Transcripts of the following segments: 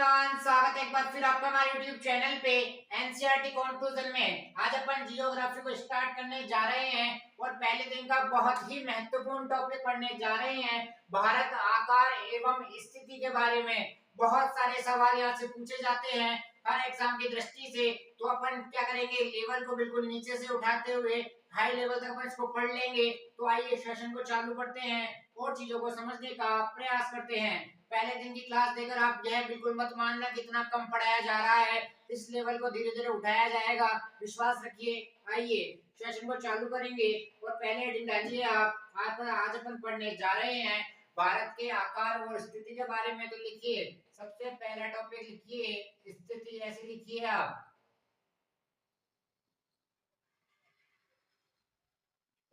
Everyone, स्वागत है एक बार फिर आपका हमारे YouTube चैनल पे एनसीईआरटी कंक्लूजन में। आज अपन जियोग्राफी को स्टार्ट करने जा रहे हैं और पहले दिन का बहुत ही महत्वपूर्ण टॉपिक पढ़ने जा रहे हैं, भारत आकार एवं स्थिति के बारे में। बहुत सारे सवाल यहाँ से पूछे जाते हैं हर एग्जाम की दृष्टि से, तो अपन क्या करेंगे, लेवल को बिल्कुल नीचे से उठाते हुए हाई लेवल तक अपन इसको पढ़ लेंगे। तो आइए सेशन को चालू करते हैं और चीजों को समझने का प्रयास करते हैं। पहले दिन की क्लास देकर आप यह बिल्कुल मत मानना कितना कम पढ़ाया जा रहा है, इस लेवल को धीरे धीरे उठाया जाएगा, विश्वास रखिए। आइए सेशन को चालू करेंगे और पहले हेडिंग डालिए आप। आज अपन पढ़ने जा रहे हैं भारत के आकार और स्थिति के बारे में। तो लिखिए, सबसे पहला टॉपिक लिखिए स्थिति, ऐसे लिखिए आप।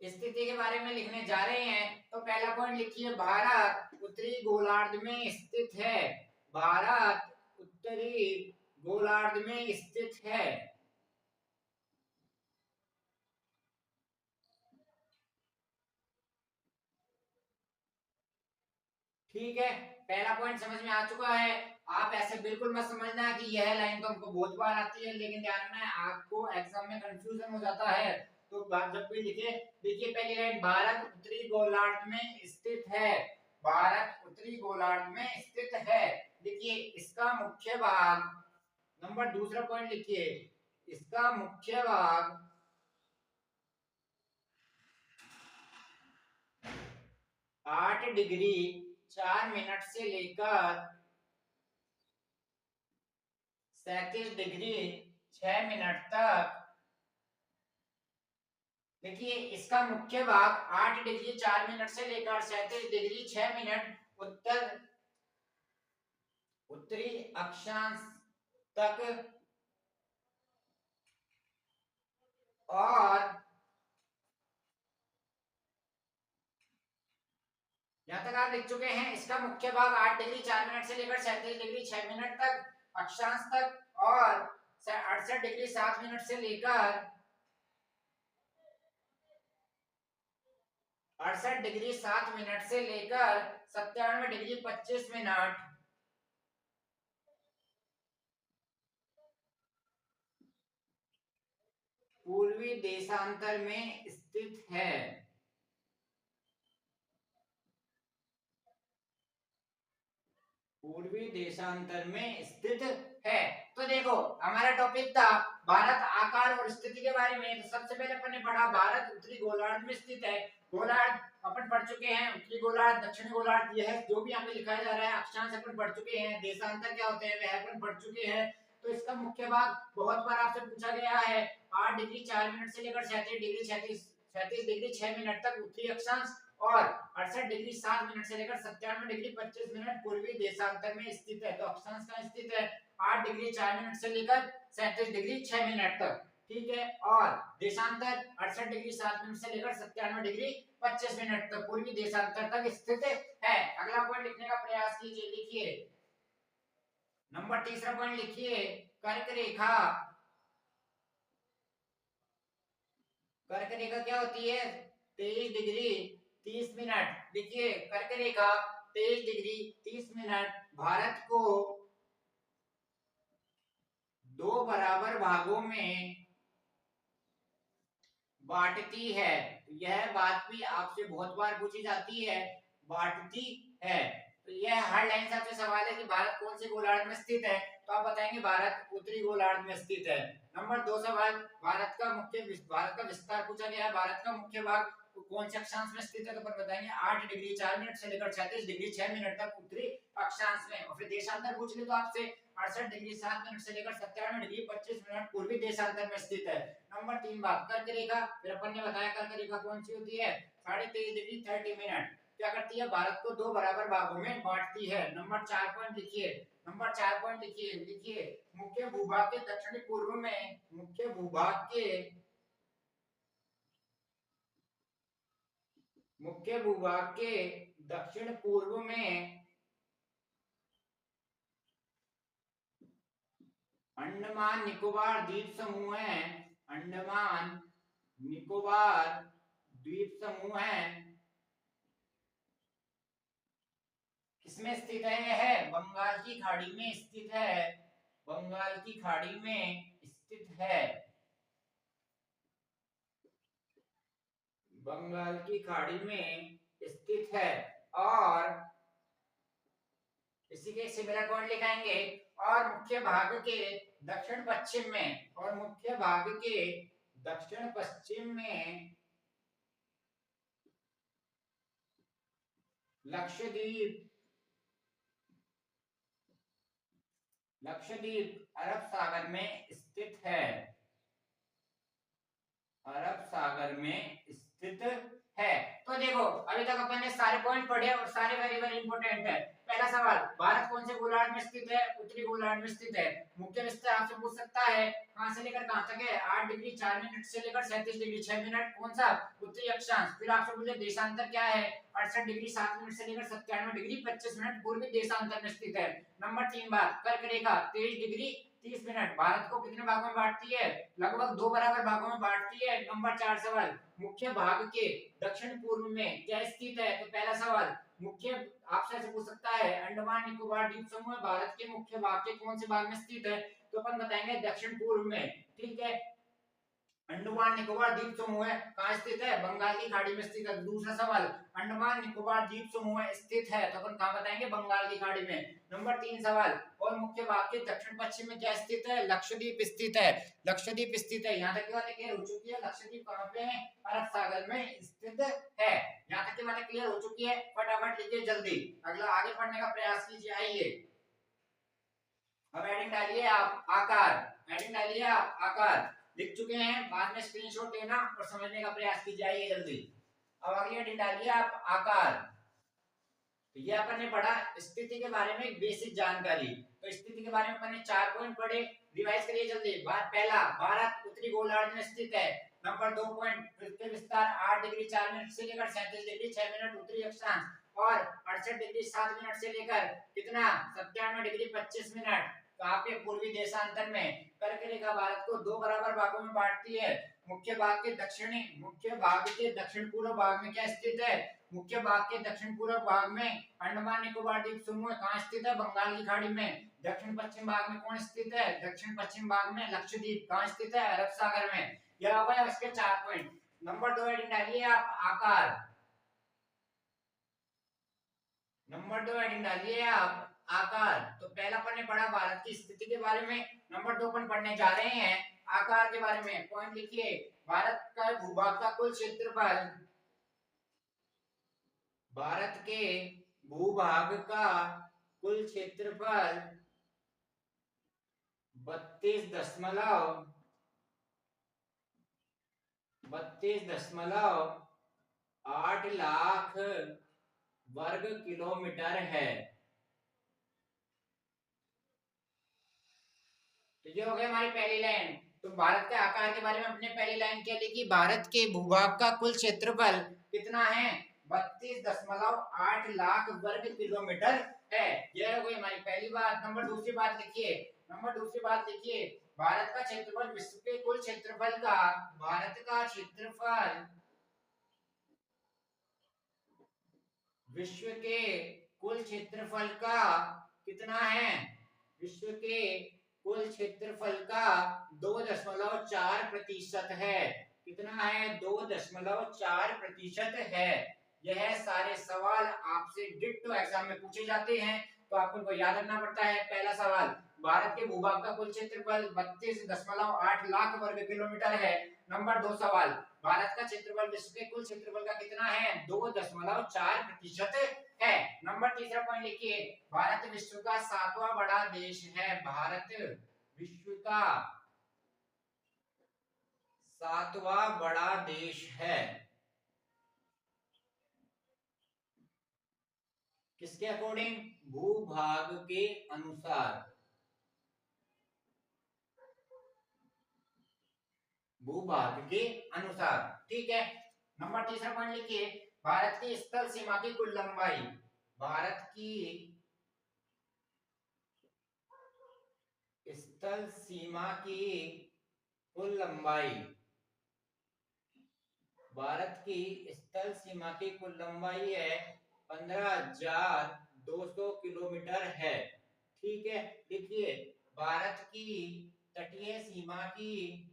स्थिति के बारे में लिखने जा रहे हैं तो पहला पॉइंट लिखिए, भारत उत्तरी गोलार्ध में स्थित है। भारत उत्तरी गोलार्ध में स्थित है। ठीक है, पहला पॉइंट समझ में आ चुका है। आप ऐसे बिल्कुल मत समझना कि यह लाइन तो हमको बहुत बार आती है, लेकिन ध्यान में आपको एग्जाम में कंफ्यूजन हो जाता है। तो जब भी लिखे, देखिए पहली लाइन, भारत उत्तरी गोलार्ध में स्थित है। भारत उत्तरी गोलार्ध में स्थित है। देखिए इसका मुख्य भाग, नंबर दूसरा पॉइंट लिखिए, इसका मुख्य भाग 8 डिग्री 4 मिनट से लेकर 37 डिग्री 6 मिनट तक। देखिए इसका मुख्य भाग 8 डिग्री 4 मिनट से लेकर 37 डिग्री 6 मिनट उत्तरी अक्षांश तक और यहां तक आप लिख चुके हैं। इसका मुख्य भाग 8 डिग्री 4 मिनट से लेकर 37 डिग्री 6 मिनट तक अक्षांश तक और 68 डिग्री 7 मिनट से लेकर 68 डिग्री 7 मिनट से लेकर 97 डिग्री 25 मिनट पूर्वी देशांतर में स्थित है। पूर्वी देशांतर में स्थित है। तो देखो हमारा टॉपिक था भारत आकार और स्थिति के बारे में। तो सबसे पहले अपन ने पढ़ा भारत उत्तरी गोलार्ध में स्थित है। गोलार्ध अपन पढ़ चुके हैं, उत्तरी गोलार्ध दक्षिणी गोलार्ध, यह जो भी यहाँ पे लिखाया जा रहा है अक्षांश अपन पढ़ चुके हैं। देशांतर क्या होते हैं वह अपन पढ़ चुके हैं। तो इसका मुख्य भाग बहुत बार आपसे पूछा गया है, 8 डिग्री 4 मिनट से लेकर 37 डिग्री 6 मिनट तक उत्तरी अक्षांश और 68 डिग्री 7 मिनट से लेकर 97 डिग्री 25 मिनट पूर्वी देशांतर में स्थित है। तो अक्षांश कहाँ स्थित है, 8 डिग्री 4 मिनट से लेकर 37 डिग्री 6 मिनट तक। ठीक है, और देशांतर 68 डिग्री 7 मिनट से लेकर 97 डिग्री 25 मिनट तक पूर्वी देशांतर तक स्थित है। अगला पॉइंट लिखने का प्रयास कीजिए। लिखिए नंबर तीसरा पॉइंट लिखिए, कर्क रेखा। कर्क रेखा क्या होती है, 23 डिग्री 30 मिनट। देखिए कर्क रेखा 23 डिग्री 30 मिनट भारत को 2 बराबर भागों में बांटती है। यह बात भी आपसे बहुत बार पूछी जाती है, बांटती है। तो यह हर लाइन से आपसे सवाल है कि भारत कौन से गोलार्ध में स्थित है, तो आप बताएंगे भारत उत्तरी गोलार्ध में स्थित है। नंबर 2 सवाल, भारत का विस्तार पूछा गया है। भारत का मुख्य भाग कौन से अक्षांश में स्थित है, तो अपन बताएंगे 8 डिग्री 4 मिनट से लेकर 36 डिग्री 6 मिनट तक उत्तरी अक्षांश में। और फिर देशांतर पूछ ले तो आपसे 68 डिग्री 7 मिनट से लेकर 97 डिग्री 25 मिनट पूर्वी देशांतर में स्थित है। नंबर 3 बात, कर्क रेखा, फिर अपन ने बताया कर्क रेखा कौन सी होती है, 23 डिग्री 30 मिनट क्या करती है, भारत को 2 बराबर भागों में बांटती है। नंबर 4 पॉइंट लिखिए, नंबर 4 पॉइंट लिखिए। लिखिए मुख्य भूभाग के दक्षिणी पूर्व में, मुख्य भूभाग के दक्षिण पूर्व में अंडमान निकोबार द्वीप समूह है। अंडमान निकोबार द्वीप समूह है इसमें स्थित है, यह है बंगाल की खाड़ी में स्थित है, बंगाल की खाड़ी में स्थित है, बंगाल की खाड़ी में स्थित है। और इसी के सिमिलर पॉइंट लिखाएंगे। और मुख्य भाग के दक्षिण पश्चिम में, और मुख्य भाग के दक्षिण पश्चिम में लक्षद्वीप, लक्षद्वीप अरब सागर में स्थित है, अरब सागर में स्थित है। तो देखो अभी तक अपन ने सारे पॉइंट पढ़े और सारे वेरी वेरी इंपॉर्टेंट है। पहला सवाल, भारत कौन से गोलार्ध में स्थित है? उत्तरी गोलार्ध में स्थित है। मुख्य विस्तार आपसे पूछ सकता है कहां से लेकर कहां तक है? 8 डिग्री 4 मिनट से लेकर 37 डिग्री 6 मिनट। कौन सा? उत्तरी अक्षांश। फिर आपसे पूछे देशांतर क्या है? 68 डिग्री 7 मिनट से लेकर 97 डिग्री 25 मिनट पूर्वी देशांतर में स्थित है। नंबर 3 बात, कर्क रेखा 23 डिग्री 30 मिनट भारत को कितने भागों में बांटती है? लगभग 2 बराबर भागों में बांटती है। नंबर 4 सवाल, मुख्य भाग के दक्षिण पूर्व में क्या स्थित है? तो पहला सवाल, मुख्य आपसे ऐसे पूछ सकता है अंडमान निकोबार द्वीप समूह भारत के मुख्य भाग के कौन से भाग में स्थित है? तो अपन बताएंगे दक्षिण पूर्व में। ठीक है, अंडमान निकोबार द्वीप समूह कहाँ स्थित है? बंगाल की खाड़ी में स्थित है। दूसरा सवाल, अंडमान निकोबार द्वीप समूह स्थित है, तो अपन कहाँ बताएंगे? बंगाल की खाड़ी में। नंबर 3 सवाल, और मुख्य भाग के दक्षिण पश्चिम में क्या स्थित है? लक्षद्वीप स्थित है, लक्षद्वीप स्थित है। यहाँ तक की बातें क्लियर हो चुकी है। लक्षद्वीप कहाँ पे है? अरब सागर में स्थित है। यहाँ तक की बातें क्लियर हो चुकी है। फटाफट लिखिए जल्दी, अगला आगे पढ़ने का प्रयास कीजिए। आइए अब हेडिंग डालिए आप आकार, हेडिंग डालिए आप आकार। लिख चुके हैं, बाद में स्क्रीनशॉट लेना और समझने का प्रयास कीजिए। आइए जल्दी, अब अगली हेडिंग डालिए आप आकार। तो ये अपन ने पढ़ा स्थिति के बारे में बेसिक जानकारी। तो स्थिति के बारे में अपन ने 4 पॉइंट पढ़े, रिवाइज करिए जल्दी। बात पहला, भारत उत्तरी गोलार्ध में स्थित है। नंबर 2 पॉइंट, पृथ्वी विस्तार 8 डिग्री 4 मिनट से लेकर 37 डिग्री 6 मिनट उत्तरी अक्षांश, और 68 डिग्री 7 मिनट से लेकर कितना 97 डिग्री 25 मिनट कहाँ पे? पूर्वी देशांतर में। कर्क रेखा भारत को 2 बराबर भागों में बांटती है। मुख्य भाग के दक्षिणी, मुख्य भाग के दक्षिण पूर्व भाग में क्या स्थित है? मुख्य भाग के दक्षिण पूर्व भाग में अंडमान निकोबार द्वीप समूह कहाँ स्थित है? बंगाल की खाड़ी में। दक्षिण पश्चिम भाग में कौन स्थित है? दक्षिण पश्चिम भाग में लक्षद्वीप कहाँ स्थित है? अरब सागर में। यह हो गया इसके 4 पॉइंट। नंबर 2 हेडिंग डालिए आप आकार, नंबर 2 हेडिंग डालिए आप आकार। तो पहला अपन ने पढ़ा भारत की स्थिति के बारे में। नंबर 2 अपन पढ़ने जा रहे हैं आकार के बारे में। पॉइंट लिखिए, भारत का भूभाग का कुल क्षेत्रफल, भारत के भूभाग का कुल क्षेत्रफल 32.8 लाख वर्ग किलोमीटर है। तो ये हो गई हमारी पहली लाइन। तो भारत के आकार के बारे में अपने पहली लाइन क्या लिखी? भारत के भूभाग का कुल क्षेत्रफल कितना है? 32.8 लाख वर्ग किलोमीटर है। यह हो गई हमारी पहली बात। नंबर दूसरी बात लिखिए, नंबर दूसरी बात लिखिए, भारत का क्षेत्रफल विश्व के कुल क्षेत्रफल का, भारत का क्षेत्रफल विश्व के कुल क्षेत्रफल का कितना है? विश्व के कुल क्षेत्रफल का 2.4% है। कितना है? 2.4% है। यह सारे सवाल आपसे डिट्टो एग्जाम में पूछे जाते हैं, तो आपको इनको याद रखना पड़ता है। पहला सवाल, भारत के भूभाग का कुल क्षेत्रफल 32.8 लाख वर्ग किलोमीटर है। नंबर 2 सवाल, भारत का क्षेत्रफल विश्व के कुल क्षेत्रफल का कितना है? 2.4% है। नंबर तीसरा पॉइंट लिखिए, भारत विश्व का 7वां बड़ा देश है। भारत विश्व का 7वां बड़ा देश है। किसके अकॉर्डिंग? भूभाग के अनुसार, भूभाग के अनुसार। ठीक है, नंबर तीसरा पॉइंट लिखिए, भारत की स्थल सीमा की कुल लंबाई, भारत की स्थल सीमा की कुल लंबाई, भारत की स्थल सीमा की कुल लंबाई है 15,000 200 किलोमीटर है। ठीक है, देखिए भारत की तटीय सीमा की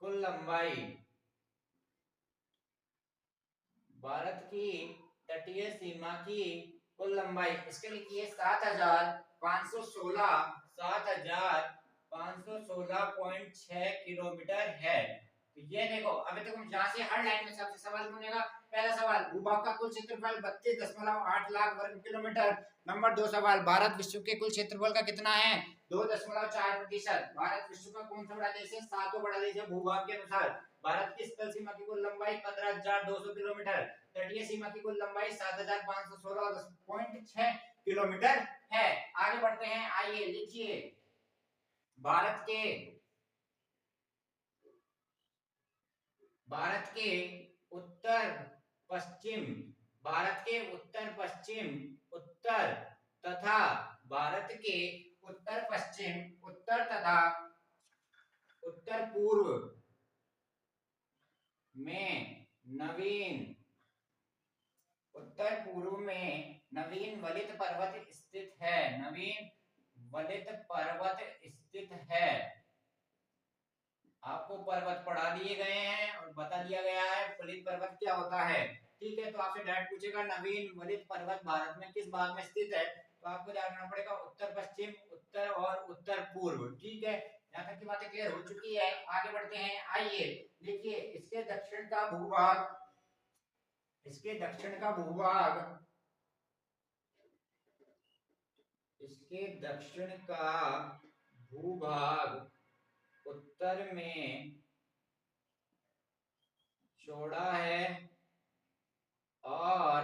कुल लंबाई, भारत की तटीय सीमा की कुल लंबाई, इसके लिखिए 7,516, 7,516.6 किलोमीटर है। तो ये देखो, अभी तक हम जहां से हर लाइन में सबसे सवाल बनेगा। पहला सवाल, भूभाग का कुल क्षेत्रफल 32.8 लाख वर्ग किलोमीटर। नंबर 2 सवाल, भारत विश्व के कुल क्षेत्रफल का कितना है? 2.4%। भारत विश्व का कौन सा बड़ा देश है? सातों बड़ा देश है भूभाग के अनुसार। भारत की स्थल सीमा की कुल लंबाई 15,200 किलोमीटर। तटीय सीमा की कुल लंबाई 7,516.6 किलोमीटर है। आगे बढ़ते हैं, आइए लिखिए भारत के भारत के उत्तर पश्चिम, भारत के उत्तर पश्चिम, उत्तर तथा भारत के उत्तर पश्चिम, उत्तर तथा उत्तर पूर्व में नवीन, उत्तर पूर्व में नवीन वलित पर्वत स्थित है। नवीन वलित पर्वत स्थित है। आपको पर्वत पढ़ा दिए गए हैं और बता दिया गया है वलित पर्वत क्या होता है। ठीक है, तो आपसे डायरेक्ट पूछेगा नवीन वलित पर्वत भारत में किस भाग में स्थित है, तो आपको जानना पड़ेगा उत्तर पश्चिम, उत्तर और उत्तर पूर्व। ठीक है, यहाँ तक की बातें क्लियर हो चुकी है। आगे बढ़ते हैं, आइए देखिए इसके दक्षिण का भूभाग, इसके दक्षिण का भूभाग, इसके दक्षिण का भूभाग उत्तर में चौड़ा है और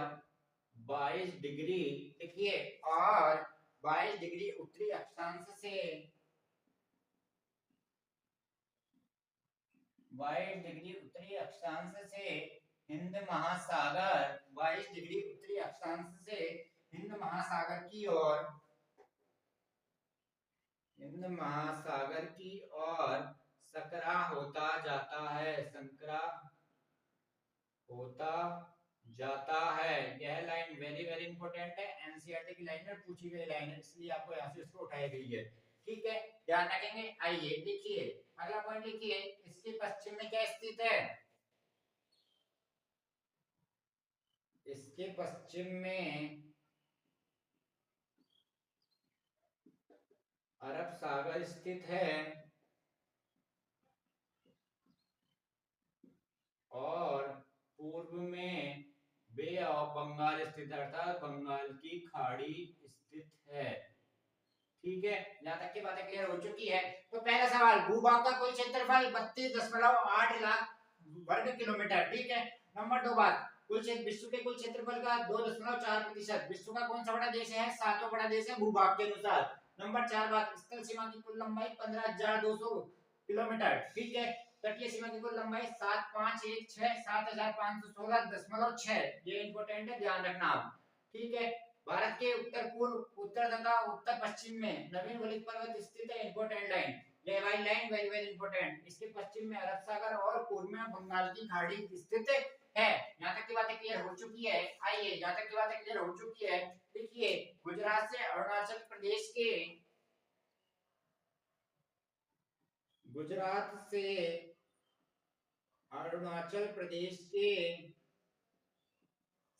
22 डिग्री, देखिए, और 22 डिग्री उत्तरी अक्षांश से, 22 डिग्री उत्तरी अक्षांश से हिंद महासागर, 22 डिग्री उत्तरी अक्षांश से हिंद महासागर की ओर, हिंद महासागर की ओर सकरा होता जाता है, संकरा होता जाता है। यह लाइन वेरी वेरी इंपॉर्टेंट है, एनसीईआरटी की लाइन में पूछी गई लाइन है, इसलिए आपको यहाँ से इसको उठाई गई है। ठीक है, ध्यान रखेंगे। आइए देखिए अगला पॉइंट लिखिए, इसके पश्चिम में क्या स्थित है? इसके पश्चिम में अरब सागर स्थित है और पूर्व में बे ऑफ बंगाल स्थित, अर्थात बंगाल की खाड़ी स्थित है। ठीक है, यहाँ तक की बातें क्लियर हो चुकी है। तो पहला सवाल, भूभाग का कुल क्षेत्रफल 32.8 लाख वर्ग किलोमीटर। ठीक है, नंबर 2 बात, कुल क्षेत्र, विश्व के कुल क्षेत्रफल का 2.4%। विश्व का कौन सा बड़ा देश है? सातों बड़ा देश है भूभाग के अनुसार। नंबर 4 बात, स्थल सीमा की कुल लंबाई 15,200 किलोमीटर। ठीक है, तटीय सीमा की कुल लंबाई 7,516, ये इंपॉर्टेंट है, ध्यान रखना आप। ठीक है, भारत के उत्तर पूर्व, उत्तर तथा उत्तर पश्चिम में नवीन वलित पर्वत स्थित है, इंपॉर्टेंट लाइन, ये वाली लाइन वेरी वेरी इंपॉर्टेंट। इसके पश्चिम में अरब सागर और पूर्व में बंगाल की खाड़ी स्थित है। यहाँ तक की बातें क्लियर हो चुकी है। आइए, यहाँ तक की बातें क्लियर हो चुकी है, देखिए गुजरात से अरुणाचल प्रदेश के, गुजरात से अरुणाचल प्रदेश के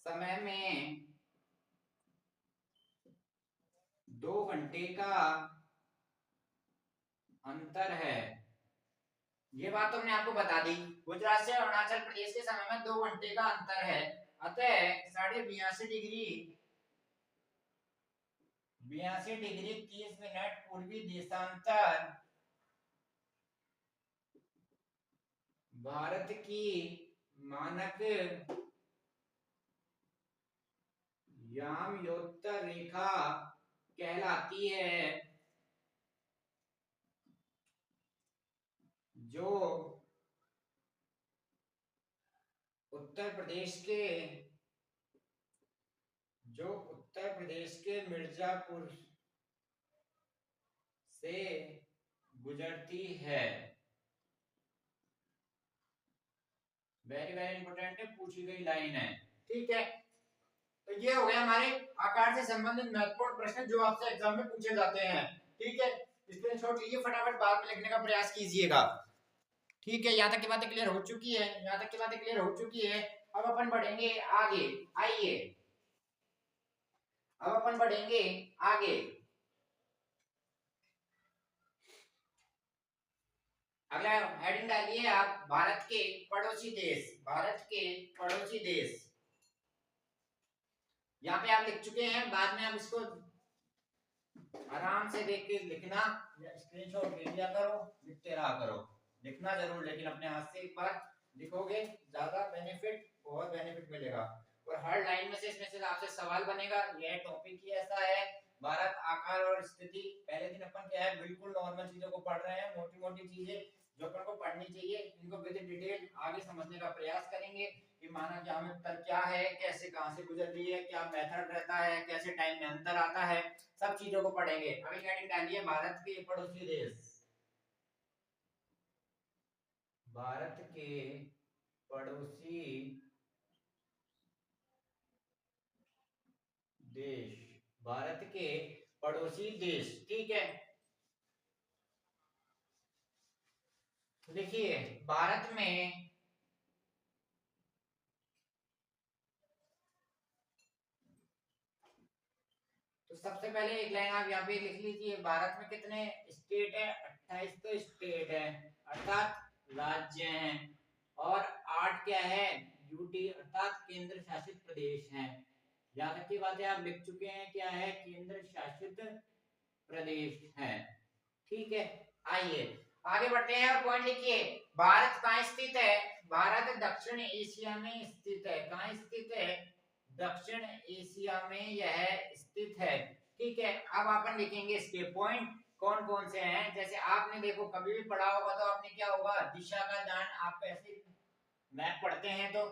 समय में 2 घंटे का अंतर है। ये बात तो हमने आपको बता दी, गुजरात से अरुणाचल प्रदेश के समय में 2 घंटे का अंतर है। अतः 82.5 डिग्री, 82 डिग्री 30 मिनट पूर्वी देशांतर भारत की मानक यामयोत्तर रेखा कहलाती है, जो उत्तर प्रदेश के, जो उत्तर प्रदेश के मिर्जापुर से गुजरती है। वेरी वेरी इंपोर्टेंट है, पूछी गई लाइन है। ठीक है, तो ये हो गया हमारे आकार से संबंधित महत्वपूर्ण प्रश्न जो आपसे एग्जाम में पूछे जाते हैं। ठीक है, स्क्रीनशॉट लीजिए, फटाफट बाद में लिखने का प्रयास कीजिएगा। ठीक है, यहाँ तक की बातें क्लियर हो चुकी है, यहाँ तक की बातें क्लियर हो चुकी है। अब अपन बढ़ेंगे आगे, आइए अब अपन बढ़ेंगे आगे। अगला हेडिंग डालिए आप, भारत के पड़ोसी देश, भारत के पड़ोसी देश। यहाँ पे आप लिख चुके हैं, बाद में आप इसको आराम से देख के लिखना, स्क्रीनशॉट ले लिया करो, लिखते रहा करो, लिखना जरूर, लेकिन अपने हाथ से एक बार लिखोगे ज्यादा बेनिफिट, बहुत बेनिफिट मिलेगा। और हर लाइन में से इसमें से आपसे सवाल बनेगा। यह टॉपिक ही ऐसा है, भारत आकार और स्थिति। पहले दिन अपन क्या है, बिल्कुल नॉर्मल चीजों को पढ़ रहे हैं, मोटी मोटी चीजें जो अपन को पढ़नी चाहिए, इनको विद डिटेल आगे समझने का प्रयास करेंगे कि मानव ज्यामिति क्या है, कैसे कहां से गुजर रही है, क्या मेथड रहता है, कैसे टाइम में अंतर आता है, सब चीजों को पढ़ेंगे। अगली हेडिंग डालिए, भारत के पड़ोसी देश, भारत के पड़ोसी देश, भारत के पड़ोसी देश। ठीक है, देखिए भारत में तो सबसे पहले एक लाइन आप यहाँ पे लिख लीजिए, भारत में कितने स्टेट है, 28 तो स्टेट है, अर्थात राज्य हैं, और 8 क्या है, यूटी अर्थात केंद्र शासित प्रदेश हैं। यहाँ तक की बातें आप लिख चुके हैं, क्या है, केंद्र शासित प्रदेश है। ठीक है, आइए आगे बढ़ते हैं और पॉइंट लिखिए। भारत कहाँ स्थित है, भारत दक्षिण एशिया में स्थित है। कहाँ स्थित है, दक्षिण एशिया में यह स्थित है। ठीक है, अब अपन लिखेंगे इसके पॉइंट कौन कौन से हैं। जैसे आपने देखो कभी भी पढ़ा होगा तो आपने क्या होगा, दिशा का ज्ञान, आप ऐसे मैप पढ़ते हैं तो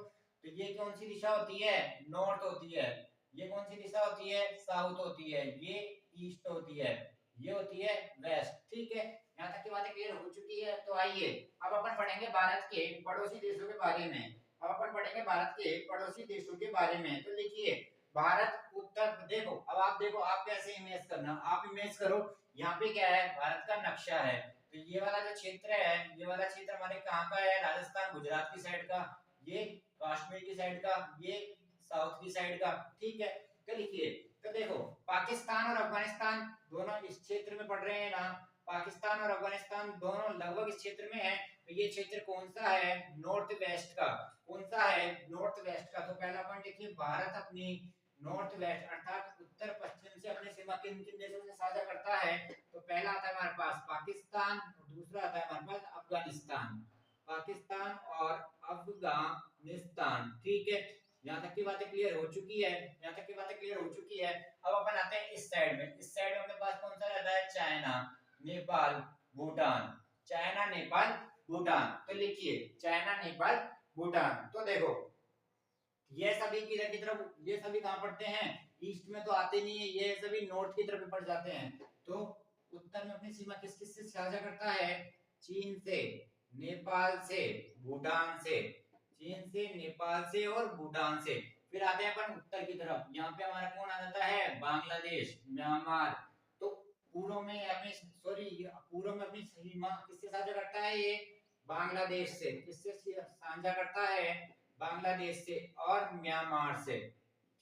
ये कौन सी दिशा होती है, नॉर्थ होती है। ये कौन सी दिशा होती है, साउथ होती है। ये ईस्ट होती है, ये होती है वेस्ट। ठीक है, यहाँ तक की बातें क्लियर हो चुकी है। तो आइए अब अपन पढ़ेंगे भारत के पड़ोसी देशों के बारे में। अब अपन पढ़ेंगे भारत के पड़ोसी देशों के बारे में। तो लिखिए भारत उत्तर, देखो अब आप देखो, आप कैसे इमेज करना, आप इमेज करो, यहाँ पे क्या है, भारत का नक्शा है। तो ये वाला जो क्षेत्र है, ये वाला क्षेत्र हमारे कहाँ का है, राजस्थान गुजरात की साइड का, ये कश्मीर की साइड का, ये साउथ की साइड का। ठीक है, तो लिखिए, तो देखो पाकिस्तान और अफगानिस्तान दोनों इस क्षेत्र में पड़ रहे हैं ना, पाकिस्तान और अफगानिस्तान दोनों लगभग इस क्षेत्र में है। तो ये क्षेत्र कौन सा है, नॉर्थ वेस्ट का। कौन सा है, नॉर्थ वेस्ट का। तो पहला पॉइंट देखिए, भारत अपनी नॉर्थ वेस्ट अर्थात उत्तर पश्चिम से अपनी सीमा किन किन देशों से साझा करता है। तो पहला आता है हमारे पास पाकिस्तान, और दूसरा आता है हमारे पास अफगानिस्तान, पाकिस्तान और अफगानिस्तान। ठीक है, यहाँ तक की बातें क्लियर हो चुकी है, यहाँ तक की बातें क्लियर हो चुकी है। अब अपन आते हैं इस साइड में, इस साइड में अपने पास कौन सा रहता है, चाइना, नेपाल, भूटान, चाइना, नेपाल, भूटान। तो लिखिए चाइना, नेपाल, भूटान। तो देखो ये सभी किधर की तरफ, ये सभी कहाँ पड़ते हैं, ईस्ट में तो आते नहीं है, ये सभी नॉर्थ की तरफ पड़ जाते हैं। तो उत्तर में अपनी सीमा किस किस से साझा करता है, चीन से, नेपाल से, भूटान से, चीन से, नेपाल से और भूटान से। फिर आते हैं अपन उत्तर की तरफ, यहाँ पे हमारा कौन आ जाता है, बांग्लादेश, म्यांमार। तो पूर्व में अपनी, सॉरी, पूर्व में अपनी सीमा किससे साझा करता है, ये बांग्लादेश से, किससे साझा करता है, बांग्लादेश से और म्यांमार से।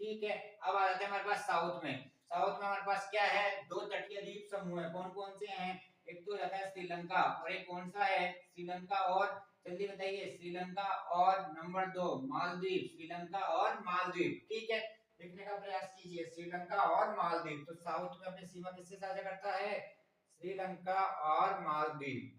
ठीक है, अब आ जाते हैं हमारे पास साउथ में। साउथ में हमारे पास क्या है, दो तटीय द्वीप समूह है। कौन कौन से हैं, एक तो रहता है श्रीलंका, और एक कौन सा है, श्रीलंका और, जल्दी बताइए, श्रीलंका और नंबर 2 मालदीव, श्रीलंका और मालदीव। ठीक है, लिखने का प्रयास कीजिए, श्रीलंका और मालदीव। तो साउथ में अपनी सीमा किससे साझा करता है, श्रीलंका और मालदीव।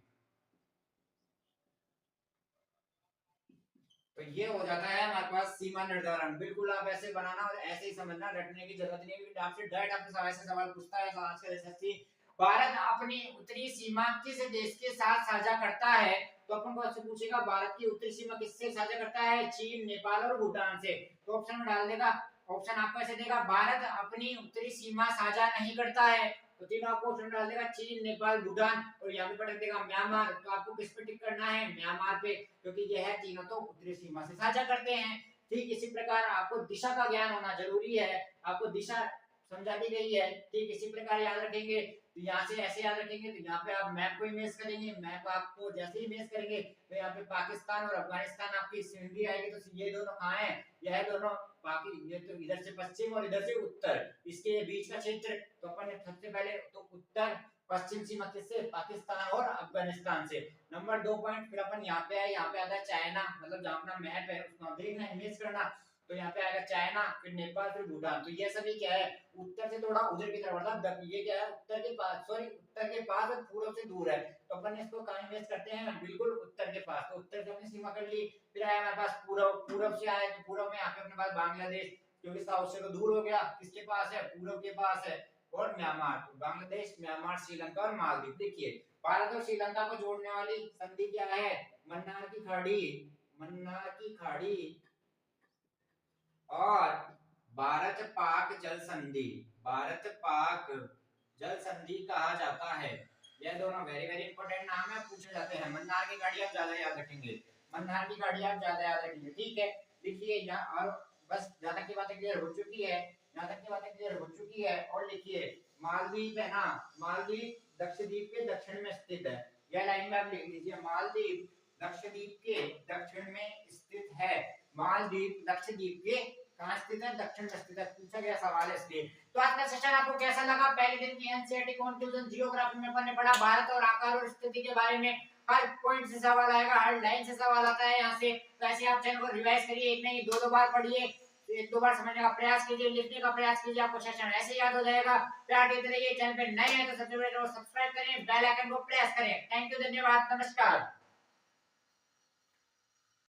तो ये हो जाता है हमारे पास सीमा निर्धारण। बिल्कुल आप ऐसे बनाना और ऐसे ही समझना, रटने की जरूरत नहीं है। आपसे डायरेक्ट आपके सवाल से सवाल पूछता है, तो आज का एसएससी, भारत अपनी उत्तरी सीमा किस देश के साथ साझा करता है। तो अपन को आपसे पूछेगा भारत की उत्तरी सीमा किससे साझा करता है, चीन, नेपाल और भूटान से। तो ऑप्शन में डाल देगा, ऑप्शन आपको ऐसे देगा, भारत अपनी उत्तरी सीमा साझा नहीं करता है। तो तीनों आपको ऑप्शन डाल देगा, चीन, नेपाल, भूटान, और यहाँ पे पटक देगा म्यांमार। तो आपको किस पे टिक करना है, म्यांमार पे, क्योंकि यह तीनों तो उत्तरी सीमा से साझा करते हैं। ठीक इसी प्रकार आपको दिशा का ज्ञान होना जरूरी है, आपको दिशा समझा दी गई है। ठीक इसी प्रकार याद रखेंगे, तो यहाँ से ऐसे याद रखेंगे, तो यहाँ पे आप मैप को इमेज करेंगे, मैप आपको जैसे ही इमेज करेंगे तो यहाँ पे पाकिस्तान और अफगानिस्तान आपकी सिंधी आएगी, तो ये दोनों कहाँ है, यह दोनों बाकी, ये तो इधर से पश्चिम और इधर से उत्तर, इसके बीच का क्षेत्र, तो अपन ने सबसे पहले तो उत्तर पश्चिम सीमा किससे, पाकिस्तान और अफगानिस्तान से। नंबर 2 पॉइंट फिर अपन यहाँ पे आए, यहाँ पे आता है चाइना, मतलब जहाँ अपना मैप है उसको देखना, इमेज करना, तो यहाँ पे आएगा चाइना, फिर नेपाल, फिर भूटान। तो ये सभी क्या है, उत्तर से थोड़ा उधर की तरफ बढ़ता है, ये क्या है उत्तर के पास, सॉरी उत्तर के पास और पूर्व से दूर है, तो अपन इसको कहाँ इमेज करते हैं, बिल्कुल उत्तर के पास। तो उत्तर से अपनी सीमा कर ली, फिर आया हमारे पास पूर्व, पूर्व से आए तो पूर्व में यहाँ पे अपने पास बांग्लादेश, क्योंकि साउथ से तो दूर हो गया, किसके पास है, पूर्व के पास है, और म्यांमार, तो बांग्लादेश, म्यांमार, श्रीलंका और मालदीव। देखिए भारत और श्रीलंका को जोड़ने वाली संधि क्या है, मन्नार की खाड़ी, मन्नार की खाड़ी और भारत पाक जल संधि, भारत पाक जल संधि कहा जाता है। यह दोनों वेरी वेरी इंपॉर्टेंट नाम है, पूछे जाते हैं। मन्नार की खाड़ी आप ज्यादा याद रखेंगे, मन्नार की खाड़ी आप ज्यादा याद रखेंगे, ठीक है। लिखिए यहाँ, और बस जहाँ तक की बातें क्लियर हो चुकी है, यहाँ तक की बातें क्लियर हो चुकी है। और लिखिए मालदीव है ना, मालदीव लक्षद्वीप के दक्षिण में स्थित है, यह लाइन में आप लिख लीजिए, मालदीव लक्षद्वीप के दक्षिण में स्थित है, मालदीव लक्षद्वीप के कहाँ स्थित है, दक्षिण में स्थित है, पूछा गया सवाल है इसलिए। तो आज का सेशन आपको कैसा लगा, पहले दिन की एनसीईआरटी कंक्लूजन जियोग्राफी में अपन ने पढ़ा भारत और आकार और स्थिति के बारे में, हर पॉइंट से सवाल आएगा, हर लाइन से सवाल आता है यहाँ से, तो ऐसे आप चैनल को रिवाइज करिए, एक नहीं दो बार पढ़िए, एक दो बार समझने का प्रयास कीजिए, लिखने का प्रयास कीजिए, आपको सेशन ऐसे याद हो जाएगा। प्यार देते रहिए, चैनल पे नए हैं तो सब्सक्राइब करें, बेल आइकन को प्रेस करें। थैंक यू, धन्यवाद, नमस्कार।